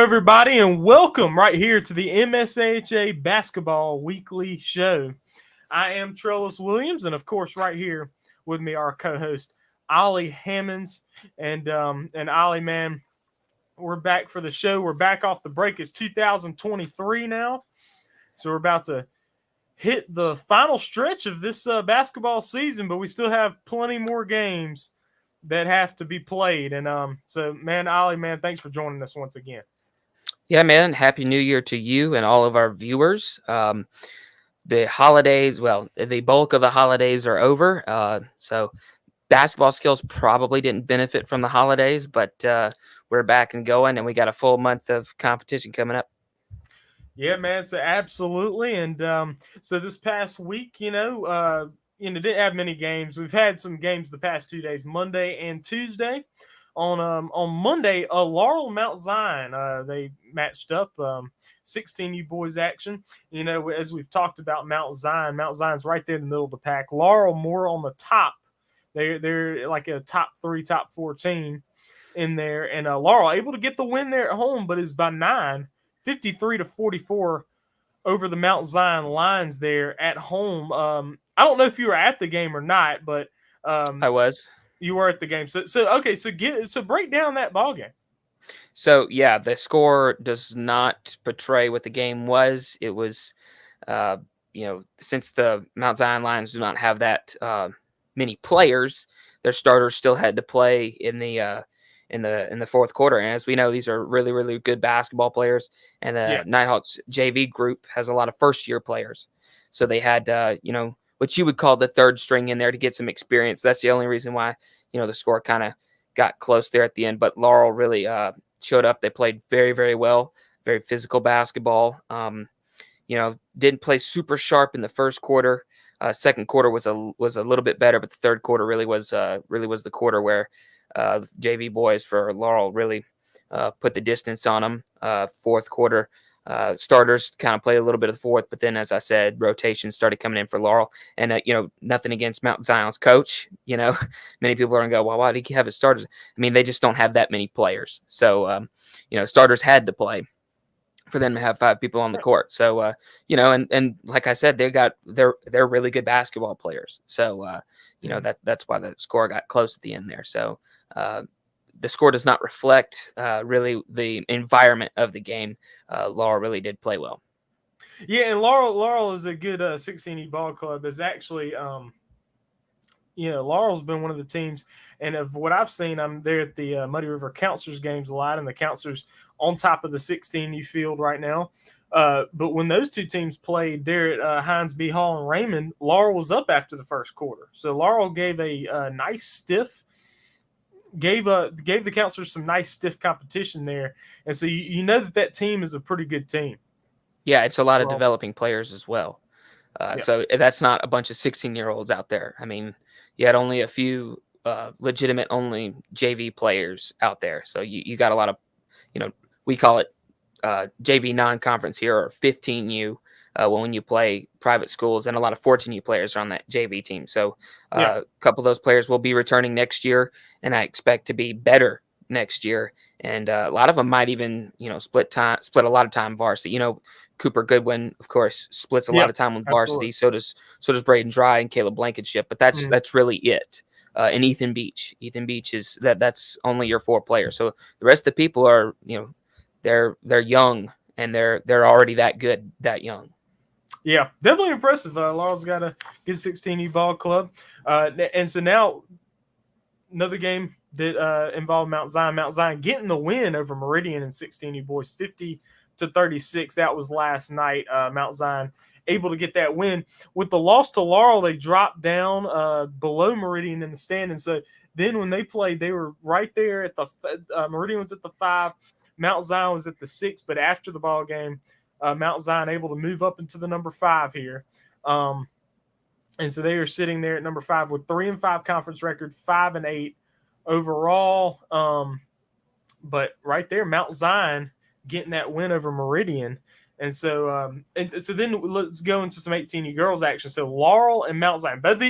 everybody, and welcome right here to the MSAHA Basketball Weekly Show. I am Trellis Williams, and of course, right here with me, our co-host Ollie Hammonds, and Ollie, man, we're back for the show. We're back off the break. It's 2023 now, so we're about to hit the final stretch of this basketball season, but we still have plenty more games that have to be played. And so, man, Ollie, man, thanks for joining us once again. Yeah, man. Happy New Year to you and all of our viewers. The holidays, well, the bulk of the holidays are over. So basketball skills probably didn't benefit from the holidays, but we're back and going, and we got a full month of competition coming up. Yeah, man. So absolutely, and so this past week, didn't have many games. We've had some games the past 2 days, Monday and Tuesday. On Monday, Laurel Mount Zion, they matched up 16U boys action. You know, as we've talked about Mount Zion's right there in the middle of the pack. Laurel more on the top. They're like a top 3, top 4 team in there, and Laurel able to get the win there at home, but is by 9, 53-44 over the Mount Zion Lions there at home. I don't know if you were at the game or not, but I was. You were at the game. So break down that ball game. So yeah, the score does not portray what the game was. It was, since the Mount Zion Lions do not have that many players, their starters still had to play in the fourth quarter. And as we know, these are really, really good basketball players. And the Nighthawks JV group has a lot of first-year players. So they had, what you would call the third string in there to get some experience. That's the only reason why, the score kind of got close there at the end. But Laurel really showed up. They played very, very well, very physical basketball. Didn't play super sharp in the first quarter. Second quarter was a little bit better, but the third quarter really was the quarter where JV boys for Laurel really put the distance on them. Fourth quarter, starters kind of played a little bit of the fourth, but then, as I said, rotations started coming in for Laurel. And, nothing against Mount Zion's coach. Many people are going to go, well, why did he have his starters? I mean, they just don't have that many players. So, starters had to play for them to have 5 people on the court. So, and like I said, they're really good basketball players. So, that's why the score got close at the end there. So, the score does not reflect really the environment of the game. Laurel really did play well. Yeah, and Laurel is a good 16E ball club. Is actually, Laurel's been one of the teams, and of what I've seen, I'm there at the Muddy River Counselors games a lot, and the Counselors on top of the 16U field right now. But when those two teams played there at Hines B. Hall and Raymond, Laurel was up after the first quarter. So Laurel gave a nice stiff. Gave the Counselors some nice stiff competition there, and so you know that team is a pretty good team. Yeah, it's a lot of developing players as well. So that's not a bunch of 16-year-olds out there. I mean, you had only a few legitimate only JV players out there. So you got a lot of, we call it JV non-conference here, or 15U. When you play private schools, and a lot of 14U players are on that JV team. So a couple of those players will be returning next year, and I expect to be better next year. And a lot of them might even, split a lot of time varsity. Cooper Goodwin, of course, splits a lot of time with varsity. Absolutely. So does Braden Dry and Caleb Blankenship. But that's really it. And Ethan Beach. Ethan Beach is that's only your 4 players. So the rest of the people are, they're young, and they're already that good, that young. Yeah, definitely impressive. Laurel's got a good 16U ball club. And so now another game that involved Mount Zion. Mount Zion getting the win over Meridian and 16U boys, 50-36. That was last night. Mount Zion able to get that win. With the loss to Laurel, they dropped down below Meridian in the standings. So then when they played, they were right there at the Meridian was at the 5, Mount Zion was at the 6. But after the ball game, Mount Zion able to move up into the number 5 here. And so they are sitting there at number 5 with 3-5 conference record, 5-8 overall. But right there, Mount Zion getting that win over Meridian. And so then let's go into some 18U girls action. So Laurel and Mount Zion. But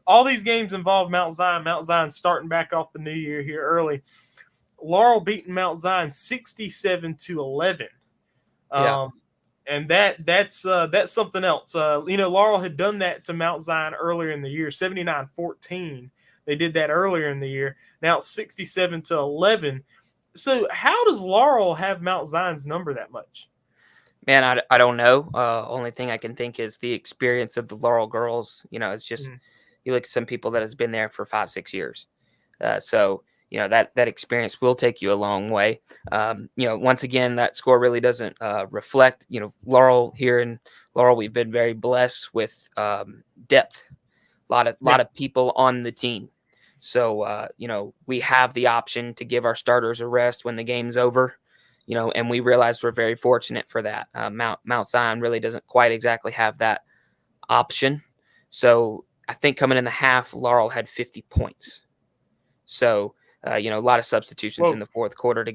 all these games involve Mount Zion. Mount Zion starting back off the new year here early. Laurel beating Mount Zion 67-11. Yeah. And that's something else. Laurel had done that to Mount Zion earlier in the year, 79-14. They did that earlier in the year. Now it's 67-11. So how does Laurel have Mount Zion's number that much? Man, I don't know. Only thing I can think is the experience of the Laurel girls. It's just Mm, you look at some people that has been there for 5, 6 years. So that experience will take you a long way. Once again, that score really doesn't reflect. Laurel here in Laurel, we've been very blessed with depth. yeah, Lot of people on the team. So we have the option to give our starters a rest when the game's over. And we realize we're very fortunate for that. Mount Zion really doesn't quite exactly have that option. So I think coming in the half, Laurel had 50 points. So a lot of substitutions in whoa, the fourth quarter to yeah,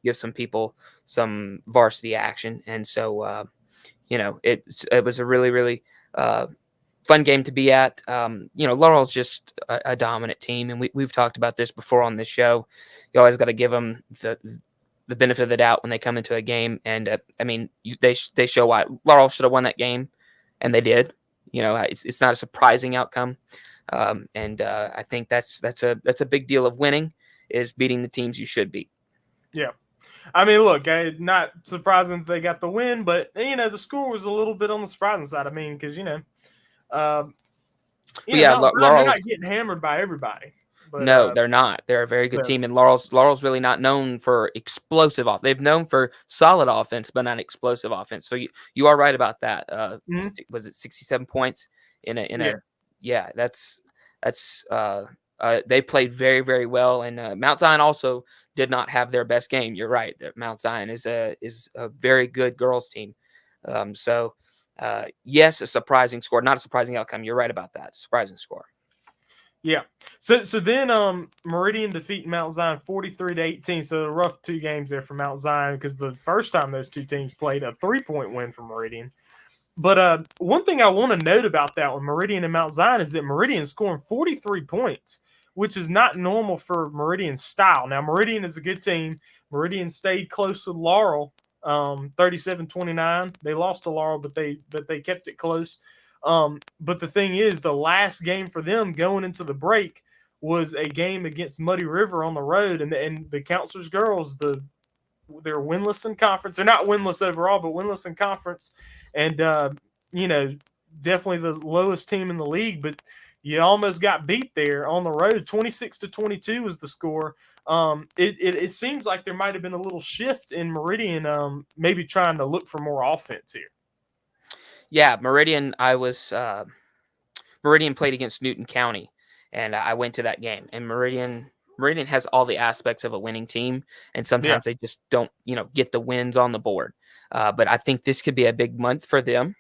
give some people some varsity action, and so it was a really really fun game to be at. Laurel's just a dominant team, and we've talked about this before on this show. You always got to give them the benefit of the doubt when they come into a game, and they show why Laurel should have won that game, and they did. It's not a surprising outcome, and I think that's a big deal of winning is beating the teams you should beat. yeah. I mean, look, not surprising that they got the win, but the score was a little bit on the surprising side. I mean, because um, But yeah, Mount Zion, they're Laurel's. not getting hammered by everybody, but No, they're not. They're a very good yeah, team, and Laurel's really not known for explosive off. They've known for solid offense, but not explosive offense. So you are right about that. mhm, Was it 67 points in yeah, a yeah? That's they played very very well, and Mount Zion also did not have their best game. You're right. That Mount Zion is a very good girls team. Yes, a surprising score, not a surprising outcome. You're right about that. Surprising score. yeah. So then Meridian defeating Mount Zion 43-18. So a rough 2 games there for Mount Zion because the first time those two teams played, a 3-point win for Meridian. But one thing I want to note about that with Meridian and Mount Zion is that Meridian scoring 43 points, which is not normal for Meridian's style. Now, Meridian is a good team. Meridian stayed close to Laurel, 37-29. They lost to Laurel, but they kept it close. But the thing is, the last game for them going into the break was a game against Muddy River on the road, and the Counselors girls, they're winless in conference. They're not winless overall, but winless in conference, and definitely the lowest team in the league. But you almost got beat there on the road. 26-22 was the score. It seems like there might have been a little shift in Meridian, maybe trying to look for more offense here. Yeah, Meridian. Meridian played against Newton County, and I went to that game. And Meridian has all the aspects of a winning team, and Yeah. sometimes they just don't, get the wins on the board. But I think this could be a big month for them.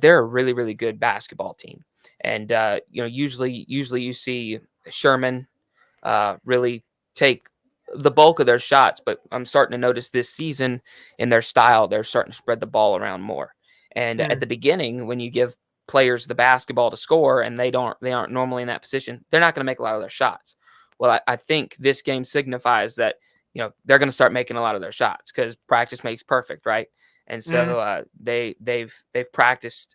They're a really, really good basketball team, and usually you see Sherman really take the bulk of their shots, but I'm starting to notice this season in their style, they're starting to spread the ball around more. And at Mm. the beginning, when you give players the basketball to score and they aren't normally in that position, they're not going to make a lot of their shots. Well, I think this game signifies that they're going to start making a lot of their shots because practice makes perfect, right? And Mm. so they've practiced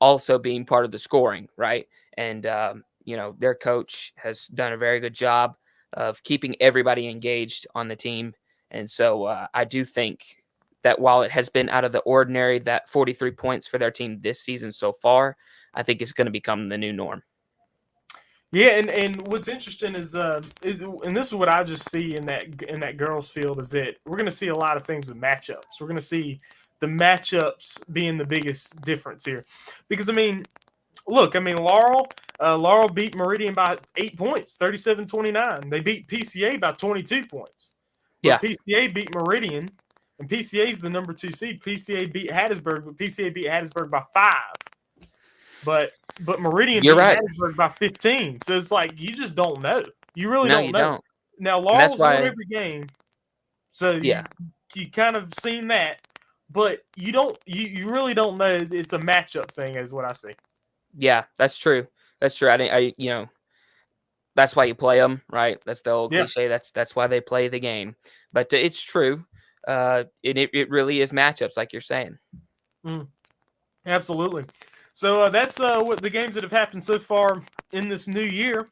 also being part of the scoring, right? And their coach has done a very good job of keeping everybody engaged on the team. And so I do think that while it has been out of the ordinary, that 43 points for their team this season so far, I think it's going to become the new norm. Yeah, and what's interesting and this is what I just see in that girls' field is that we're going to see a lot of things with matchups. We're going to see the matchups being the biggest difference here, because Laurel beat Meridian by 8 points, 37-29. They beat PCA by 22 points, but Yeah, PCA beat Meridian, and PCA is the number 2 seed. PCA beat Hattiesburg, but PCA beat Hattiesburg by 5. But Meridian you're beat right. Hattiesburg by 15. So it's like you just don't know. You really No, don't you know. don't. Now And that's Laurel's won why, every game, so yeah, you kind of seen that, but you really don't know. It's a matchup thing, is what I see. yeah, that's true. That's true. I didn't, that's why you play them, right? That's the old Yeah. cliche. That's why they play the game. But it's true. It really is matchups, like you're saying. Mm, absolutely. So that's what the games that have happened so far in this new year.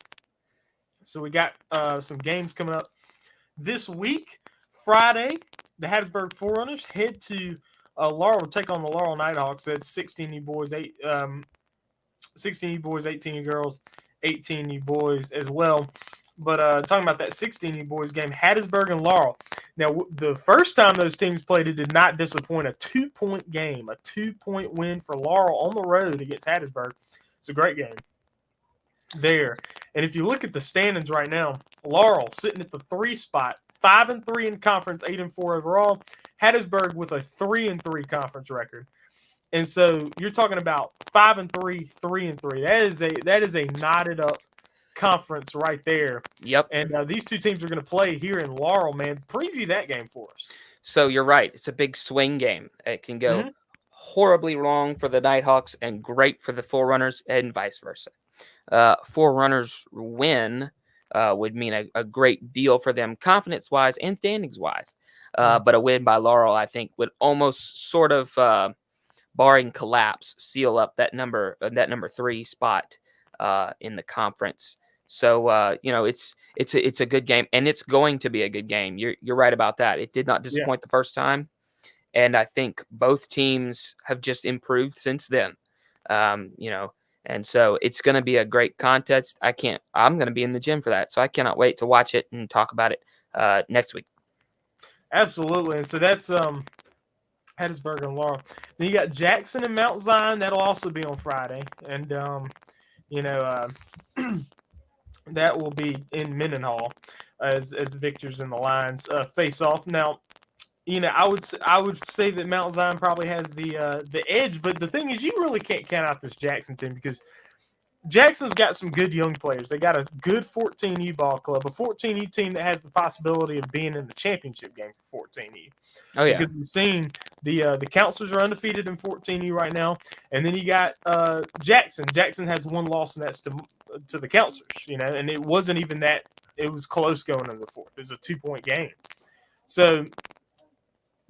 So we got some games coming up this week. Friday, the Hattiesburg Forerunners head to Laurel to take on the Laurel Nighthawks. That's 16U boys, 16U boys, 18U girls, 18U boys as well. But talking about that 16U boys game, Hattiesburg and Laurel. Now, the first time those teams played, it did not disappoint. A 2-point game, a 2-point win for Laurel on the road against Hattiesburg. It's a great game there. And if you look at the standings right now, Laurel sitting at the 3 spot, 5-3 in conference, 8-4 overall. Hattiesburg with a 3-3 conference record. And so you're talking about 5-3, 3-3. That is a knotted up conference right there. Yep. And these two teams are going to play here in Laurel, man. Preview that game for us. So you're right. It's a big swing game. It can go horribly wrong for the Nighthawks and great for the Forerunners, and vice versa. Forerunners win would mean a great deal for them confidence-wise and standings-wise. But a win by Laurel, I think, would almost sort of, barring collapse, seal up that number 3 spot in the conference. So it's a good game, and it's going to be a good game. You're right about that. It did not disappoint the first time, and I think both teams have just improved since then. And so it's going to be a great contest. I'm going to be in the gym for that, so I cannot wait to watch it and talk about it next week. Absolutely. And so that's Hattiesburg and Laurel. Then you got Jackson and Mount Zion. That'll also be on Friday, and that will be in Mendenhall as the victors and the Lions face off. Now, I would say that Mount Zion probably has the edge, but the thing is, you really can't count out this Jackson team because Jackson's got some good young players. They got a good 14U ball club, a 14U team that has the possibility of being in the championship game for 14U. Oh yeah, because we've seen the counselors are undefeated in 14U right now, and then you got Jackson. Jackson has one loss, and that's to the counselors. And it wasn't even that; it was close going into the fourth. It was a 2-point game. So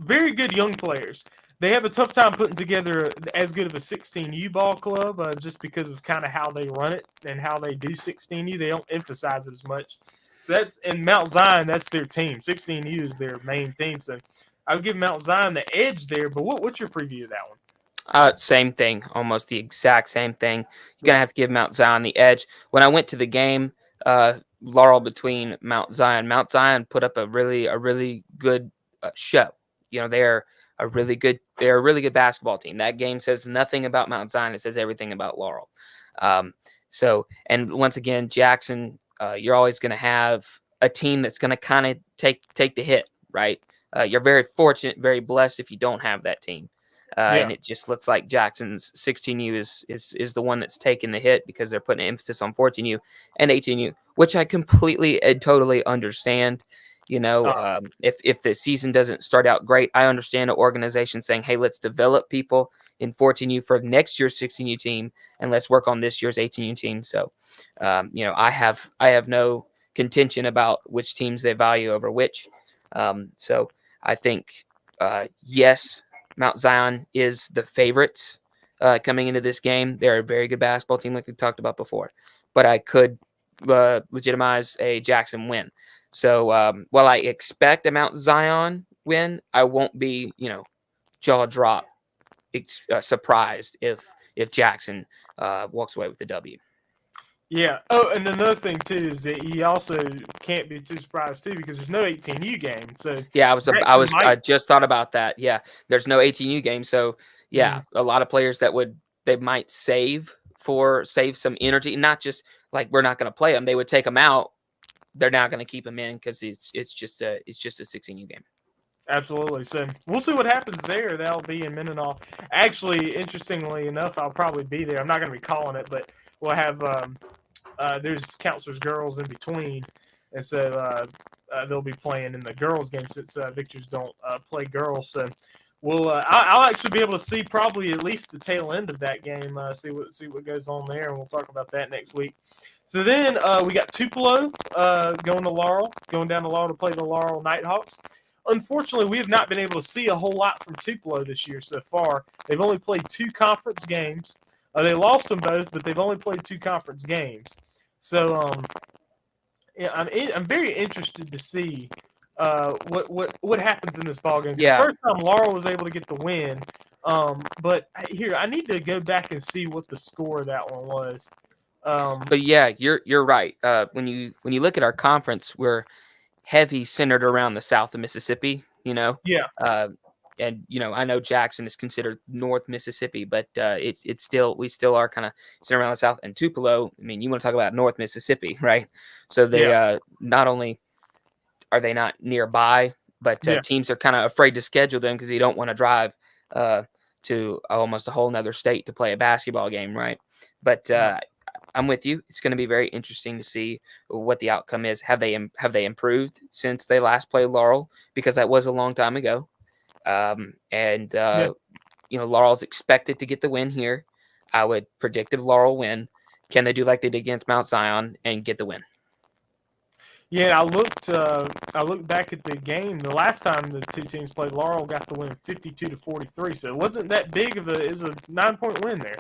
very good young players. They have a tough time putting together as good of a 16U ball club just because of kind of how they run it and how they do 16U. They don't emphasize it as much. So that's in Mount Zion. That's their team. 16U is their main team. So I would give Mount Zion the edge there. But what's your preview of that one? Same thing, almost the exact same thing. You're gonna have to give Mount Zion the edge. When I went to the game, Laurel between Mount Zion put up a really good show. They're a really good basketball team. That game says nothing about Mount Zion. It says everything about Laurel. And once again, Jackson, you're always going to have a team that's going to kind of take the hit, right? You're very fortunate, very blessed if you don't have that team. And it just looks like Jackson's 16U is the one that's taking the hit because they're putting emphasis on 14U and 18U, which I completely and totally understand. If the season doesn't start out great, I understand an organization saying, hey, let's develop people in 14U for next year's 16U team, and let's work on this year's 18U team. So, I have no contention about which teams they value over which. So I think, yes, Mount Zion is the favorites coming into this game. They're a very good basketball team, like we talked about before. But I could legitimize a Jackson win. So while I expect a Mount Zion win, I won't be, jaw drop surprised if Jackson walks away with the W. Yeah. Oh, and another thing too is that he also can't be too surprised too because there's no 18U game. So yeah, I just thought about that. Yeah, there's no 18U game, so yeah, a lot of players they might save some energy, not just like we're not going to play them. They would take them out. They're not going to keep them in because it's just a 16U game. Absolutely. So we'll see what happens there. That'll be in Mendenhall. Actually, interestingly enough, I'll probably be there. I'm not going to be calling it, but we'll have there's counselors girls in between, and so they'll be playing in the girls game since Victors don't play girls. So I'll actually be able to see probably at least the tail end of that game. See what goes on there, and we'll talk about that next week. So then we got Tupelo going down to Laurel to play the Laurel Nighthawks. Unfortunately, we have not been able to see a whole lot from Tupelo this year so far. They've only played 2 conference games. They lost them both, but they've only played 2 conference games. So yeah, I'm very interested to see what happens in this ball game. Yeah. The first time Laurel was able to get the win, but here I need to go back and see what the score of that one was. But yeah, you're right. When you look at our conference, we're heavy centered around the south of Mississippi. Yeah. And I know Jackson is considered North Mississippi, but it's still we still are kind of centered around the south. And Tupelo, I mean, you want to talk about North Mississippi, right? So they not only are they not nearby, but teams are kind of afraid to schedule them because you don't want to drive to almost a whole nother state to play a basketball game, right? But I'm with you. It's going to be very interesting to see what the outcome is. Have they improved since they last played Laurel? Because that was a long time ago. Laurel's expected to get the win here. I would predict a Laurel win. Can they do like they did against Mount Zion and get the win? Yeah, I looked back at the game. The last time the 2 teams played, Laurel got the win 52-43. So it wasn't that big of it was a 9-point win there.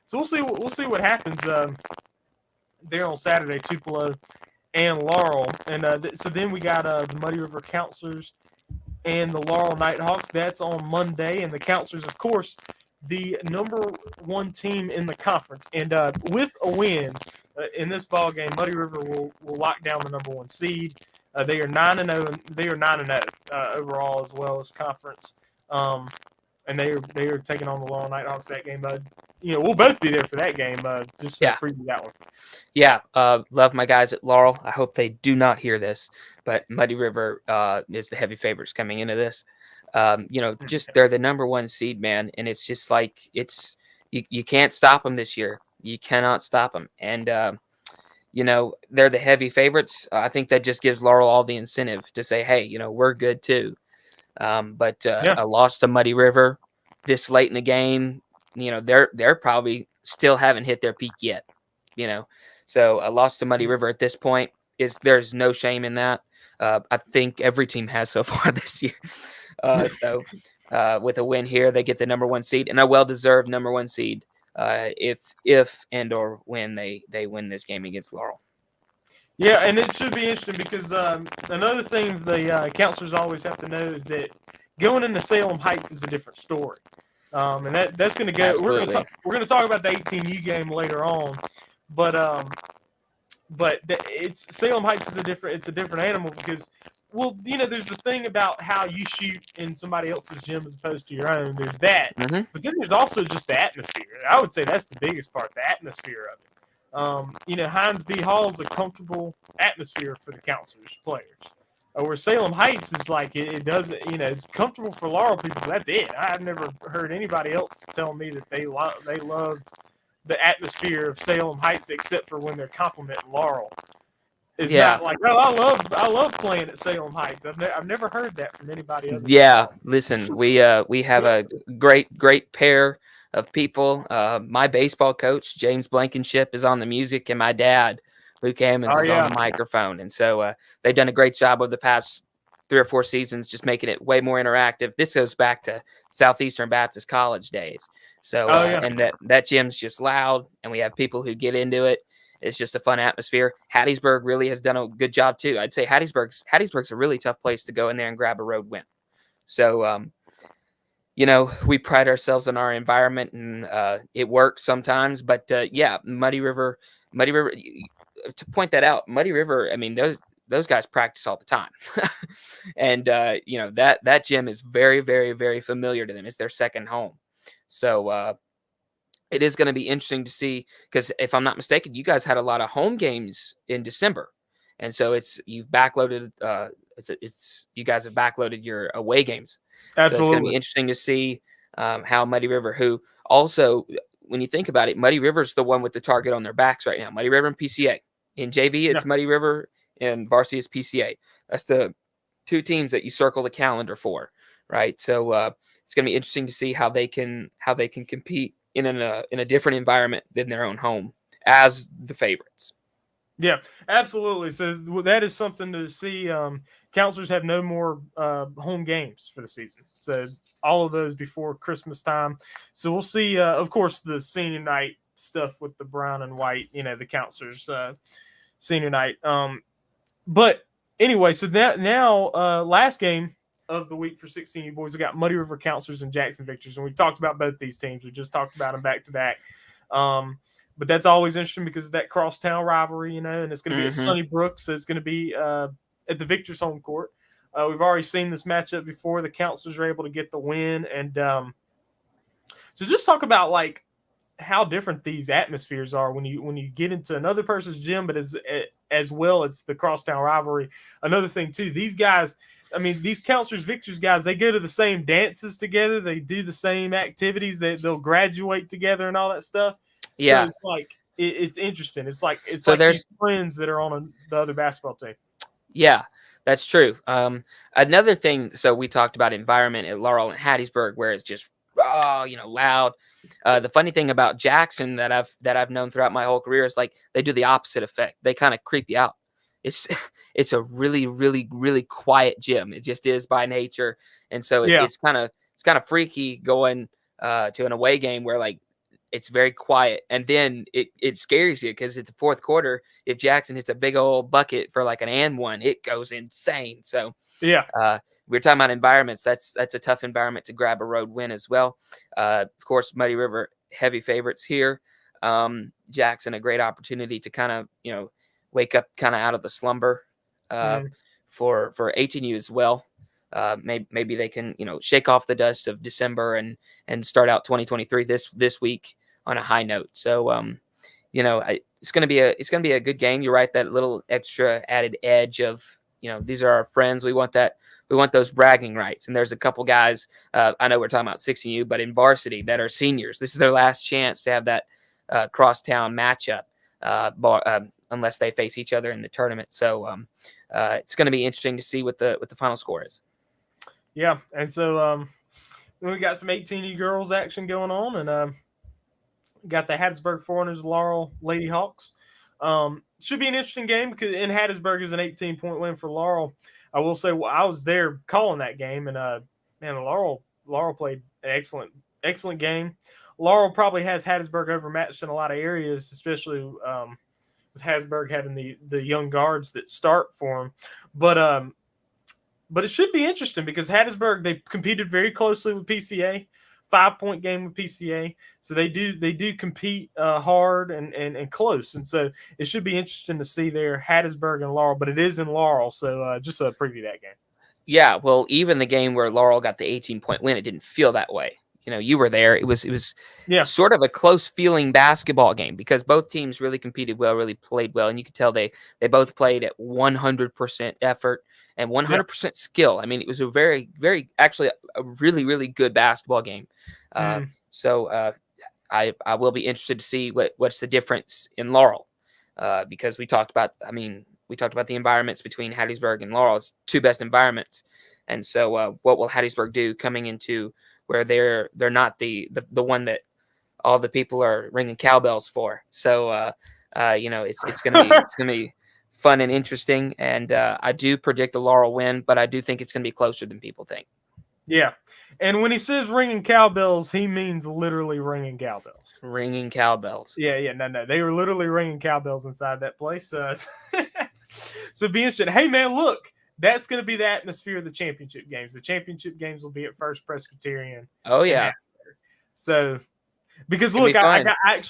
So we'll see what happens there on Saturday, Tupelo and Laurel. And so then we got the Muddy River Counselors and the Laurel Nighthawks. That's on Monday. And the Counselors, of course, the number 1 team in the conference. And with a win in this ball game, Muddy River will lock down the number 1 seed. They are 9-0. They are 9-0 overall as well as conference. And they are taking on the Laurel Nighthawks that game. We'll both be there for that game. Just to preview that one. Yeah, love my guys at Laurel. I hope they do not hear this, but Muddy River is the heavy favorites coming into this. Just they're the number 1 seed, man, and it's just like you can't stop them this year. You cannot stop them, and they're the heavy favorites. I think that just gives Laurel all the incentive to say, hey, we're good too. But a loss to Muddy River this late in the game, they're probably still haven't hit their peak yet. So a loss to Muddy River at this point there's no shame in that. I think every team has so far this year. So with a win here, they get the number 1 seed and a well-deserved number 1 seed if and or when they win this game against Laurel. Yeah, and it should be interesting because another thing the counselors always have to know is that going into Salem Heights is a different story. And that's going to go. Absolutely. We're going to talk about the 18U game later on, but it's Salem Heights is a different animal because there's the thing about how you shoot in somebody else's gym as opposed to your own. There's that, but then there's also just the atmosphere. I would say that's the biggest part, the atmosphere of it. Hines B. Hall is a comfortable atmosphere for the counselors players. Where Salem Heights is like it doesn't, it's comfortable for Laurel people. That's it. I've never heard anybody else tell me that they loved the atmosphere of Salem Heights except for when they're complimenting Laurel. It's not like, I love playing at Salem Heights. I've never heard that from anybody else. Yeah, listen, we have a great pair of people. My baseball coach James Blankenship is on the music, and my dad Luke Ammons is on the microphone. And so they've done a great job over the past 3 or 4 seasons, just making it way more interactive. This goes back to Southeastern Baptist College days. So, and that gym's just loud, and we have people who get into it. It's just a fun atmosphere. Hattiesburg really has done a good job too. I'd say Hattiesburg's a really tough place to go in there and grab a road win. So, we pride ourselves on our environment, and it works sometimes. But Muddy River. To point that out, Muddy River, I mean, those guys practice all the time. And, that gym is very, very, very familiar to them. It's their second home. So it is going to be interesting to see because if I'm not mistaken, you guys had a lot of home games in December. And so you've backloaded, you guys have backloaded your away games. Absolutely. So it's going to be interesting to see how Muddy River, who also, when you think about it, Muddy River's the one with the target on their backs right now. Muddy River and PCA. In JV, it's Muddy River, and varsity is PCA. That's the 2 teams that you circle the calendar for, right? So it's going to be interesting to see how they can compete in a different environment than their own home as the favorites. Yeah, absolutely. So that is something to see. Counselors have no more home games for the season. So all of those before Christmas time. So we'll see. Of course, the senior night stuff with the brown and white. The counselors senior night. But anyway, so now last game of the week for 16U boys, we got Muddy River Counselors and Jackson Victors, and we've talked about both these teams. We just talked about them back to back. But that's always interesting because of that crosstown rivalry, and it's going to be at Sunnybrook, so it's going to be at the Victors' home court. We've already seen this matchup before. The Counselors are able to get the win, and so just talk about like how different these atmospheres are when you get into another person's gym, but as well as the crosstown rivalry. Another thing too, these guys. I mean, these Counselors Victors guys, they go to the same dances together. They do the same activities. They'll graduate together and all that stuff. Yeah, so it's like it's interesting. It's like so like these friends that are on the other basketball team. Yeah, that's true. Another thing. So we talked about environment at Laurel and Hattiesburg, where it's just loud. The funny thing about Jackson that I've known throughout my whole career is like they do the opposite effect. They kind of creep you out. It's a really, really, really quiet gym. It just is by nature, and so it's kind of freaky going to an away game where like it's very quiet, and then it scares you because at the fourth quarter, if Jackson hits a big old bucket for like an and one, it goes insane. So yeah, we're talking about environments. That's a tough environment to grab a road win as well. Of course, Muddy River heavy favorites here. Jackson a great opportunity to kind of wake up kind of out of the slumber for 18U as well. Maybe they can shake off the dust of December and start out 2023 this week on a high note. So it's gonna be a good game. You're right, that little extra added edge of these are our friends. We want those bragging rights. And there's a couple guys I know we're talking about 16U, but in varsity that are seniors. This is their last chance to have that crosstown matchup. Unless they face each other in the tournament. So it's going to be interesting to see what the final score is. Yeah, and so we got some 18E girls action going on, and got the Hattiesburg Foreigners, Laurel Lady Hawks. Should be an interesting game because in Hattiesburg is an 18-point win for Laurel. I will say I was there calling that game, and Laurel played an excellent game. Laurel probably has Hattiesburg overmatched in a lot of areas, especially with Hattiesburg having the young guards that start for them. But it should be interesting because Hattiesburg, they competed very closely with PCA, 5-point game with PCA. So they do compete hard and close. And so it should be interesting to see there Hattiesburg and Laurel, but it is in Laurel. So just to preview that game. Yeah, well, even the game where Laurel got the 18-point win, it didn't feel that way. You were there. It was sort of a close feeling basketball game because both teams really competed well, really played well. And you could tell they both played at 100% effort and 100% skill. I mean, it was a very, very, actually a really, really good basketball game. So I will be interested to see what's the difference in Laurel because we talked about the environments between Hattiesburg and Laurel. It's two best environments. And so what will Hattiesburg do coming into where they're not the one that all the people are ringing cowbells for. So it's gonna be fun and interesting. And I do predict a Laurel win, but I do think it's gonna be closer than people think. Yeah, and when he says ringing cowbells, he means literally ringing cowbells. Ringing cowbells. Yeah, no, they were literally ringing cowbells inside that place. So be interesting. Hey man, look. That's going to be the atmosphere of the championship games. The championship games will be at First Presbyterian. Oh yeah. So, because look, I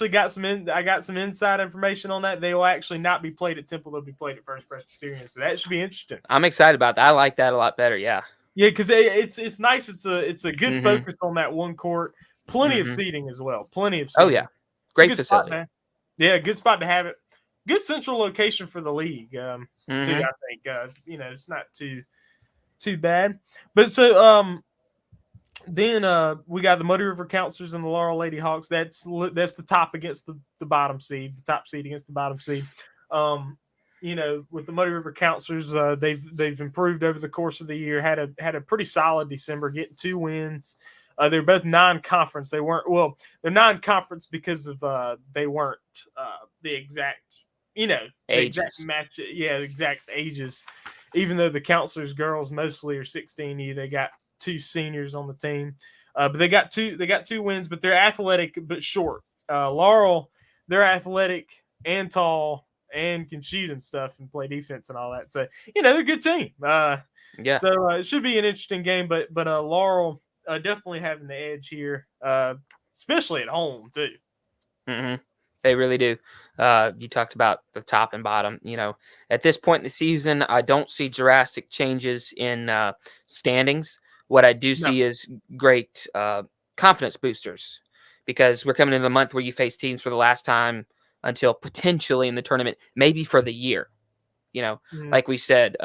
got some inside information on that. They will actually not be played at Temple. They'll be played at First Presbyterian. So that should be interesting. I'm excited about that. I like that a lot better. Yeah. Yeah, because it's nice. It's a good focus on that one court. Plenty of seating as well. Plenty of seating. Oh yeah, great facility. Yeah, good spot to have it. Good central location for the league. Too, I think it's not too bad. But so then we got the Muddy River Counselors and the Laurel Lady Hawks. That's the top against the bottom seed. The top seed against the bottom seed. With the Muddy River Counselors, they've improved over the course of the year. Had a pretty solid December, getting 2 wins. They're both non-conference. They weren't they're non-conference because of they weren't the exact the exact Ages. match. Yeah, exact ages. Even though the counselors' girls mostly are 16, they got 2 seniors on the team, but they got two wins. But they're athletic but short. Laurel, they're athletic and tall and can shoot and stuff and play defense and all that. So they're a good team. Yeah. So it should be an interesting game. But Laurel definitely having the edge here, especially at home too. Mm-hmm. They really do. You talked about the top and bottom. At this point in the season, I don't see drastic changes in standings. What I do No. see is great confidence boosters, because we're coming into the month where you face teams for the last time until potentially in the tournament, maybe for the year. Like we said,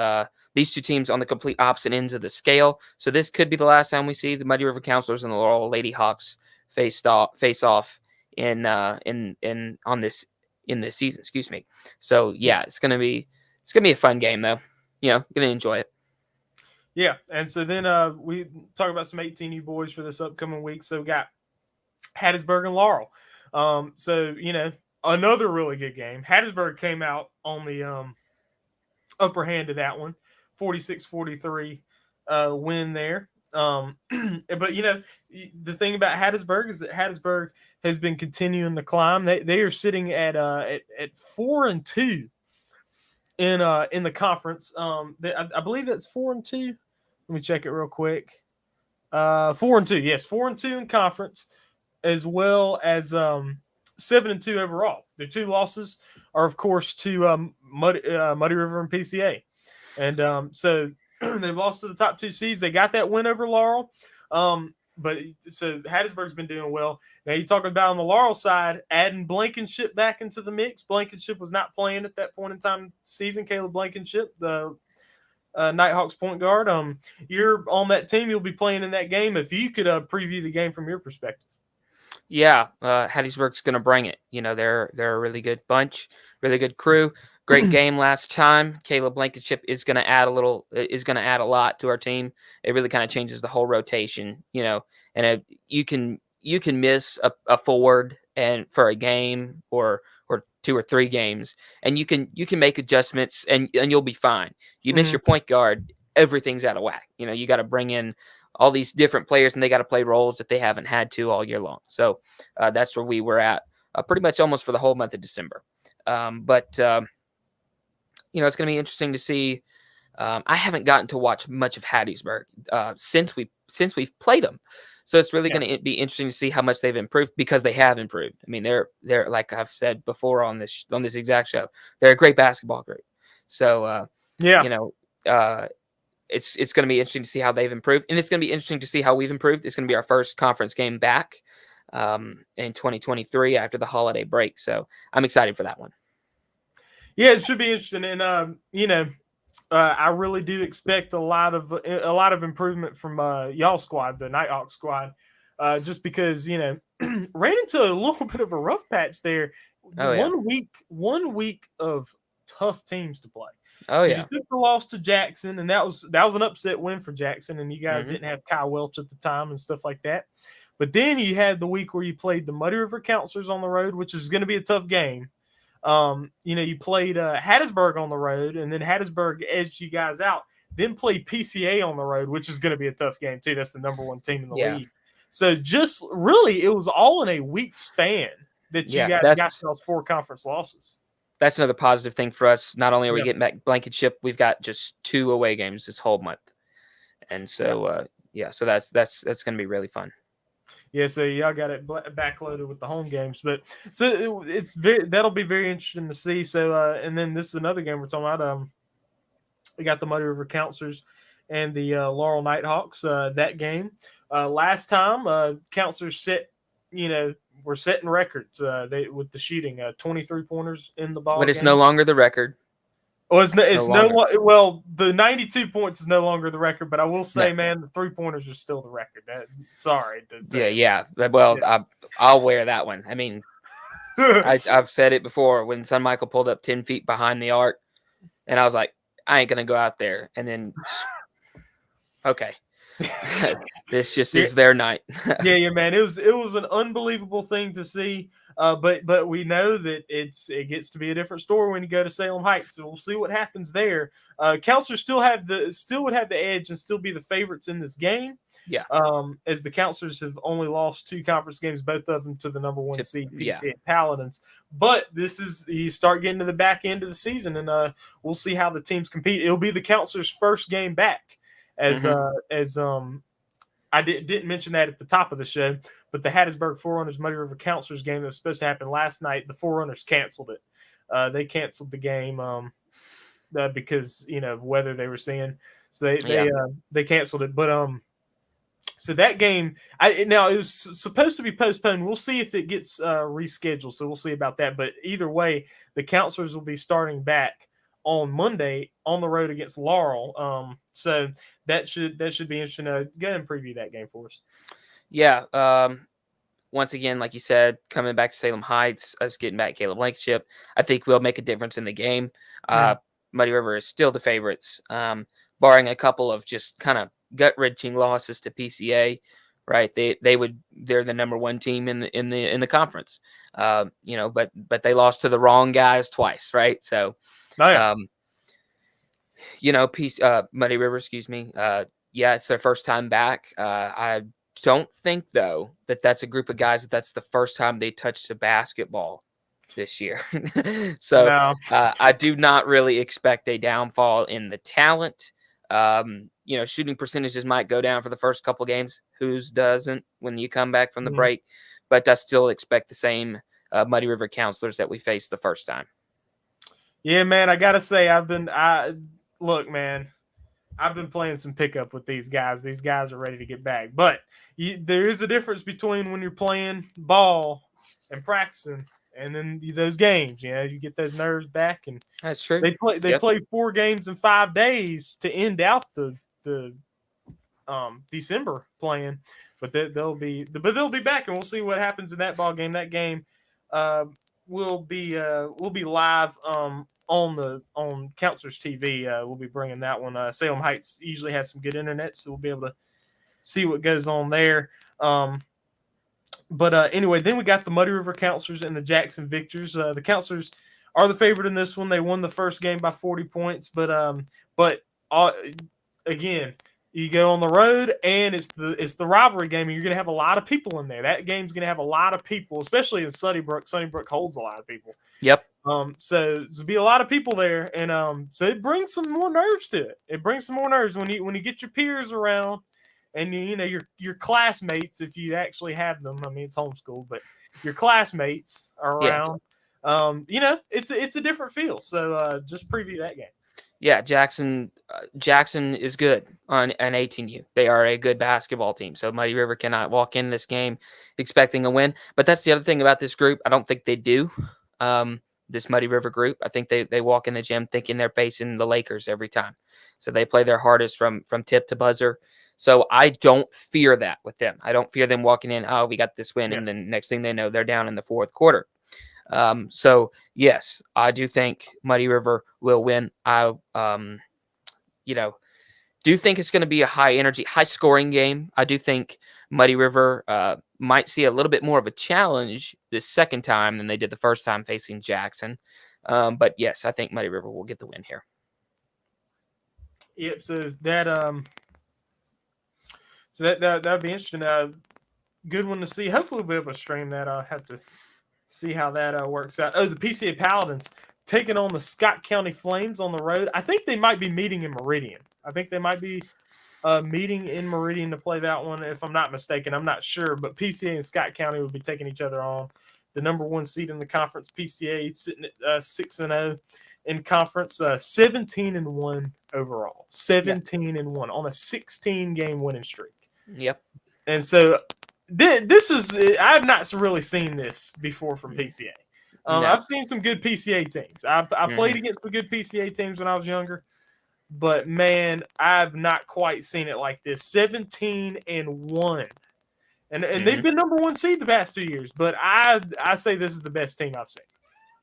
these two teams on the complete opposite ends of the scale. So this could be the last time we see the Muddy River Counselors and the Laurel Lady Hawks face off in this season. Excuse me. So yeah, it's gonna be a fun game though. Gonna enjoy it. Yeah, and so then we talk about some 18U boys for this upcoming week. So we got Hattiesburg and Laurel. So another really good game. Hattiesburg came out on the upper hand of that one, 46-43 win there. But the thing about Hattiesburg is that Hattiesburg has been continuing to climb. They are sitting at 4-2 in the conference. I believe that's 4-2. Let me check it real quick. 4-2, yes, 4-2 in conference, as well as 7-2 overall. Their 2 losses are, of course, to Muddy River and PCA, and so they've lost to the top 2 seeds. They got that win over Laurel, but so Hattiesburg's been doing well. Now you're talking about on the Laurel side, adding Blankenship back into the mix. Blankenship was not playing at that point in time season. Caleb Blankenship, the Nighthawks point guard. You're on that team. You'll be playing in that game. If you could preview the game from your perspective. Yeah, Hattiesburg's going to bring it. They're a really good bunch, really good crew. Great game last time. Caleb Blankenship is going to add a lot to our team. It really kind of changes the whole rotation. And you can miss a forward and for a game or 2 or 3 games, and you can make adjustments and you'll be fine. You miss your point guard, everything's out of whack. You got to bring in all these different players, and they got to play roles that they haven't had to all year long. So that's where we were at pretty much almost for the whole month of December. But it's going to be interesting to see. I haven't gotten to watch much of Hattiesburg since we've played them. So it's really going to be interesting to see how much they've improved, because they have improved. I mean, they're like I've said before on this exact show, they're a great basketball group. So it's going to be interesting to see how they've improved, and it's going to be interesting to see how we've improved. It's going to be our first conference game back in 2023 after the holiday break. So I'm excited for that one. Yeah, it should be interesting, and I really do expect a lot of improvement from y'all squad, the Nighthawk squad, just because ran into a little bit of a rough patch there. One week of tough teams to play. Oh yeah, you took the loss to Jackson, and that was an upset win for Jackson, and you guys didn't have Kyle Welch at the time and stuff like that. But then you had the week where you played the Muddy River Counselors on the road, which is going to be a tough game. You played Hattiesburg on the road, and then Hattiesburg edged you guys out. Then played PCA on the road, which is going to be a tough game too. That's the number 1 team in the league. So just really, it was all in a week span that you guys got those 4 conference losses. That's another positive thing for us. Not only are we getting back Blankenship, we've got just 2 away games this whole month, and so so that's going to be really fun. Yeah, so y'all got it backloaded with the home games, but so that'll be very interesting to see. So and then this is another game we're talking about. We got the Muddy River Counselors and the Laurel Nighthawks. That game last time, Counselors were setting records. They with the shooting 23 pointers in the ball. But it's no longer the record. Well, it's no longer. Well, the 92 points is no longer the record, but I will say, man, the 3-pointers are still the record. Sorry. Yeah. Well, yeah. I'll wear that one. I mean, I've said it before when Sun Michael pulled up 10 feet behind the arc, and I was like, I ain't gonna go out there. And then, okay, This just Yeah, is their night. yeah, man. It was an unbelievable thing to see. But we know that it gets to be a different story when you go to Salem Heights. So we'll see what happens there. Counselors still would have the edge and still be the favorites in this game. Yeah. As the Counselors have only lost 2 conference games, both of them to the number 1 seed Yeah. PCA Paladins. But this is you start getting to the back end of the season, and we'll see how the teams compete. It'll be the Counselors' first game back, as I didn't mention that at the top of the show, but the Hattiesburg Forerunners Muddy River Counselors game that was supposed to happen last night, the Forerunners canceled it. They canceled the game because of weather they were seeing, so they canceled it. But so that game, now it was supposed to be postponed. We'll see if it gets rescheduled. So we'll see about that. But either way, the Counselors will be starting back on Monday on the road against Laurel. So that should be interesting. Go ahead and preview that game for us. Yeah. Once again, like you said, coming back to Salem Heights, us getting back Caleb Blankenship, I think will make a difference in the game. Muddy River is still the favorites, barring a couple of just kind of gut-wrenching losses to PCA. Right, they're the number 1 team in the conference. But they lost to the wrong guys twice. Right, so. Muddy River, excuse me. It's their first time back. I don't think, though, that's a group of guys that's the first time they touched a basketball this year. So No. I do not really expect a downfall in the talent. Shooting percentages might go down for the first couple games. Whose doesn't when you come back from the break? But I still expect the same Muddy River Counselors that we faced the first time. Yeah, man, I gotta say, look, man, I've been playing some pickup with these guys. These guys are ready to get back. But there is a difference between when you're playing ball and practicing, and then those games. You get those nerves back, and that's true. They play 4 games in 5 days to end out the December playing. But they'll be back, and we'll see what happens in that ball game. That game will be live on Counselors TV. We'll be bringing that one. Salem Heights usually has some good internet, so we'll be able to see what goes on there. But anyway, then we got the Muddy River Counselors and the Jackson Victors. The Counselors are the favorite in this one. They won the first game by 40 points, but again, you go on the road, and it's the rivalry game, and you're going to have a lot of people in there. That game's going to have a lot of people, especially in Sunnybrook. Sunnybrook holds a lot of people. Yep. So there'll be a lot of people there, and so it brings some more nerves to it. It brings some more nerves when you get your peers around, and your classmates, if you actually have them. I mean, it's homeschool, but your classmates are around. Yeah. It's a different feel. So just preview that game. Yeah, Jackson is good on an 18U. They are a good basketball team. So Muddy River cannot walk in this game expecting a win. But that's the other thing about this group. I don't think they do. This Muddy River group. I think they walk in the gym thinking they're facing the Lakers every time. So they play their hardest from tip to buzzer. So I don't fear that with them. I don't fear them walking in, oh, we got this win, and then next thing they know, they're down in the 4th quarter. So yes, I do think Muddy River will win. I do think it's going to be a high energy, high scoring game. I do think Muddy River might see a little bit more of a challenge this second time than they did the first time facing Jackson. But yes, I think Muddy River will get the win here. Yep. So that'd be interesting. Good one to see. Hopefully we'll be able to stream that. I'll have to see how that works out. Oh, the PCA Paladins taking on the Scott County Flames on the road. I think they might be meeting in Meridian. I think they might be meeting in Meridian to play that one, if I'm not mistaken. I'm not sure, but PCA and Scott County will be taking each other on. The number 1 seed in the conference, PCA, sitting at 6-0 in conference, 17-1 overall. 17-1 on a 16-game winning streak. Yep. And so this is, I've not really seen this before from PCA. No. I've seen some good PCA teams. I played against some good PCA teams when I was younger, but man, I've not quite seen it like this. 17-1, and they've been number 1 seed the past 2 years. But I say this is the best team I've seen.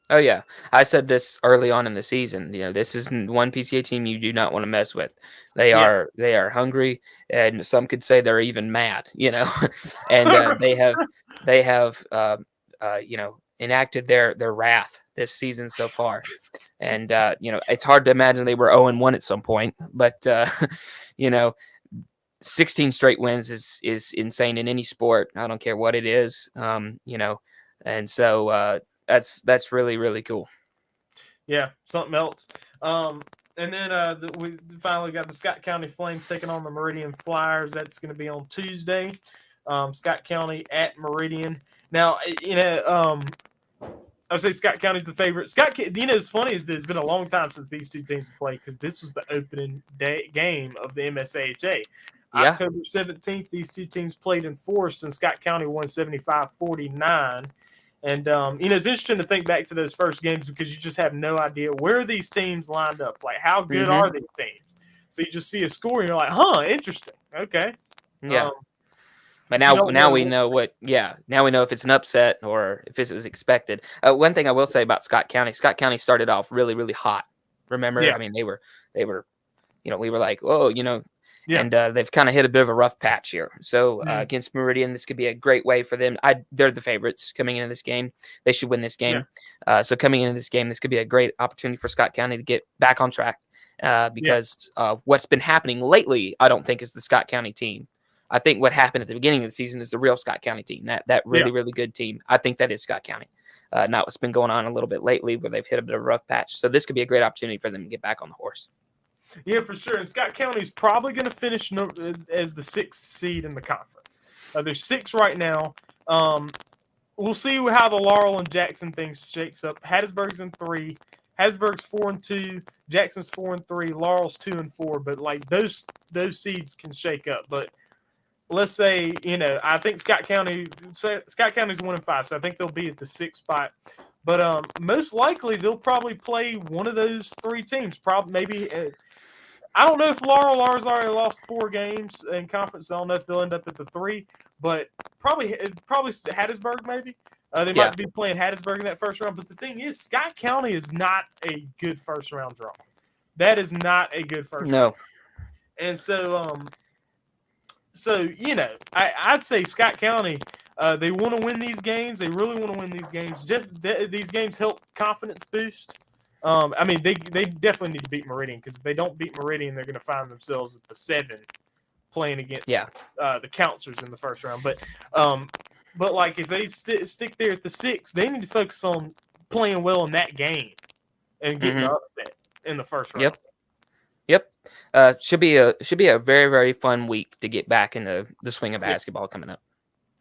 Oh yeah, I said this early on in the season. This is one PCA team you do not want to mess with. They Yeah. are hungry, and some could say they're even mad. And they have enacted their wrath this season so far. And it's hard to imagine they were 0-1 at some point, but you know, 16 straight wins is insane in any sport. I don't care what it is. And so that's really really cool. Yeah, something else. And then we finally got the Scott County Flames taking on the Meridian Flyers. That's going to be on Tuesday. Scott County at Meridian. Now, I would say Scott County's the favorite. It's funny is that it's been a long time since these two teams have played because this was the opening day game of the MSAHA. Yeah. October 17th, these two teams played in Forest, and Scott County won 75-49. And, it's interesting to think back to those first games because you just have no idea where these teams lined up. Like, how good are these teams? So you just see a score and you're like, huh, interesting. Okay. Yeah. But now we know what. Yeah, now we know if it's an upset or if it was expected. One thing I will say about Scott County started off really really hot. Remember, Yeah. I mean they were, we were like, oh, Yeah. and they've kind of hit a bit of a rough patch here. So against Meridian, this could be a great way for them. They're the favorites coming into this game. They should win this game. Yeah. So coming into this game, this could be a great opportunity for Scott County to get back on track. Because what's been happening lately, I don't think is the Scott County team. I think what happened at the beginning of the season is the real Scott County team. That really really good team. I think that is Scott County. Not what's been going on a little bit lately, where they've hit a bit of a rough patch. So this could be a great opportunity for them to get back on the horse. Yeah, for sure. And Scott County is probably going to finish as the 6th seed in the conference. There's 6 right now. We'll see how the Laurel and Jackson thing shakes up. Hattiesburg's in 3. Hattiesburg's 4-2. Jackson's 4-3. Laurel's 2-4. But like those seeds can shake up. But let's say, I think Scott County's 1-5, so I think they'll be at the 6th spot. But most likely they'll probably play one of those 3 teams. Probably maybe. I don't know if Laurel's already lost 4 games in conference. I don't know if they'll end up at the 3, but probably Hattiesburg maybe. They might be playing Hattiesburg in that first round. But the thing is, Scott County is not a good first round draw. That is not a good first round. And so, I'd say Scott County, they want to win these games. They really want to win these games. These games help confidence boost. They definitely need to beat Meridian because if they don't beat Meridian, they're going to find themselves at the 7 playing against the Counselors in the first round. But like if they stick there at the 6, they need to focus on playing well in that game and getting the upset in the first round. Yep. Should be a very very fun week to get back into the swing of basketball coming up.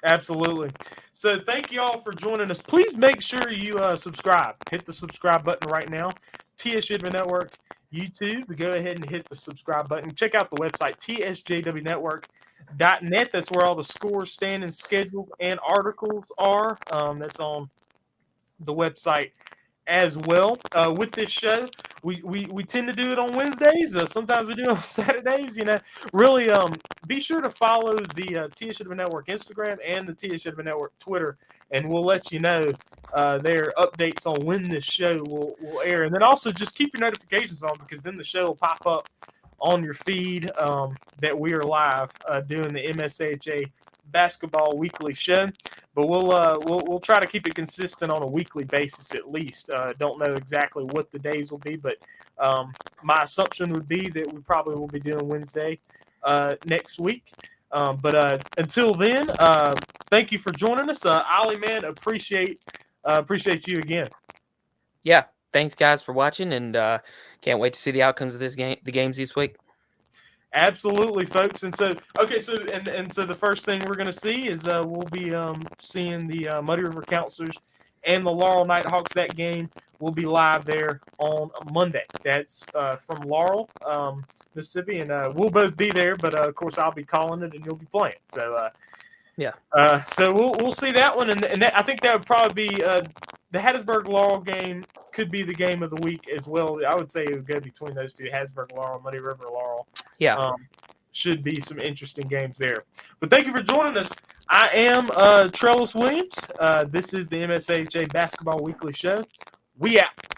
Absolutely. So thank you all for joining us. Please make sure you subscribe. Hit the subscribe button right now. TS Shipman Network YouTube. Go ahead and hit the subscribe button. Check out the website, tsjwnetwork.net. That's where all the scores, standings, schedule, and articles are. That's on the website as well. With this show, we tend to do it on Wednesdays. Sometimes we do it on Saturdays. Really, be sure to follow the TS Shipman Network Instagram and the TS Shipman Network Twitter, and we'll let you know their updates on when this show will air. And then also just keep your notifications on because then the show will pop up on your feed that we are live doing the MSAHA basketball weekly show. But we'll try to keep it consistent on a weekly basis at least. Don't know exactly what the days will be, but my assumption would be that we probably will be doing Wednesday next week. But until then, thank you for joining us. Ollie, man, appreciate you again. Yeah, thanks guys for watching, and can't wait to see the outcomes of the games this week. Absolutely, folks. And so, so the first thing we're going to see is we'll be seeing the Muddy River Counselors and the Laurel Nighthawks. That game will be live there on Monday. That's from Laurel, Mississippi, and we'll both be there. But of course, I'll be calling it, and you'll be playing. So so we'll see that one, and that, I think that would probably be the Hattiesburg Laurel game. Could be the game of the week as well. I would say it would go between those two, Hattiesburg Laurel, Muddy River Laurel. Yeah. Should be some interesting games there. But thank you for joining us. I am Trellis Williams. This is the MSAHA Basketball Weekly Show. We out.